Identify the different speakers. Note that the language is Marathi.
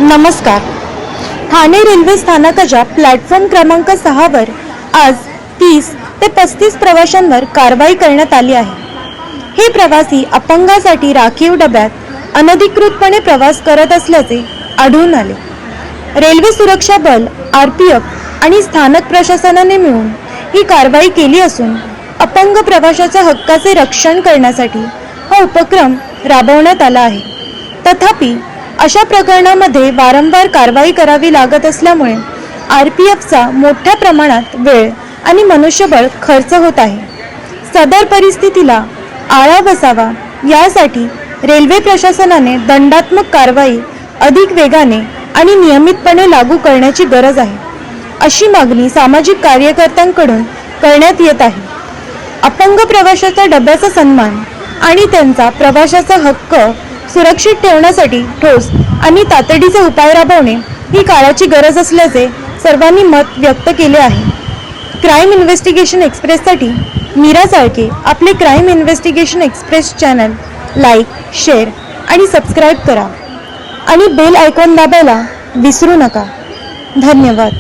Speaker 1: नमस्कार. ठाणे रेल्वे स्थानकाच्या प्लॅटफॉर्म क्रमांक 6 वर आज 30 ते 35 प्रवाशांवर कारवाई करण्यात आली आहे. हे प्रवासी अपंगासाठी राखीव डब्यात अनधिकृतपणे प्रवास करत असल्याचे आढळून आले. रेल्वे सुरक्षा बल RPF आणि स्थानक प्रशासनाने मिळून ही कारवाई केली असून अपंग प्रवाशाच्या हक्काचे रक्षण करण्यासाठी हा उपक्रम राबवण्यात आला आहे. तथापि अशा प्रकरणामध्ये वारंवार कारवाई करावी लागत असल्यामुळे RPFचा मोठ्या प्रमाणात वेळ आणि मनुष्यबळ खर्च होत आहे. सदर परिस्थितीला आळा बसावा यासाठी रेल्वे प्रशासनाने दंडात्मक कारवाई अधिक वेगाने आणि नियमितपणे लागू करण्याची गरज आहे, अशी मागणी सामाजिक कार्यकर्त्यांकडून करण्यात येत आहे. अपंग प्रवाशाच्या डब्याचा सन्मान आणि त्यांचा प्रवाशाचा हक्क सुरक्षित ठेवण्यासाठी ठोस आणि तातडीचे उपाय राबवणे ही काळाची गरज असल्याचे सर्वांनी मत व्यक्त केले आहे. क्राईम इन्व्हेस्टिगेशन एक्सप्रेससाठी मीरा चाळके आपले crime investigation express channel like, share आणि सबस्क्राईब करा आणि बेल आयकॉन दाबायला विसरू नका. धन्यवाद.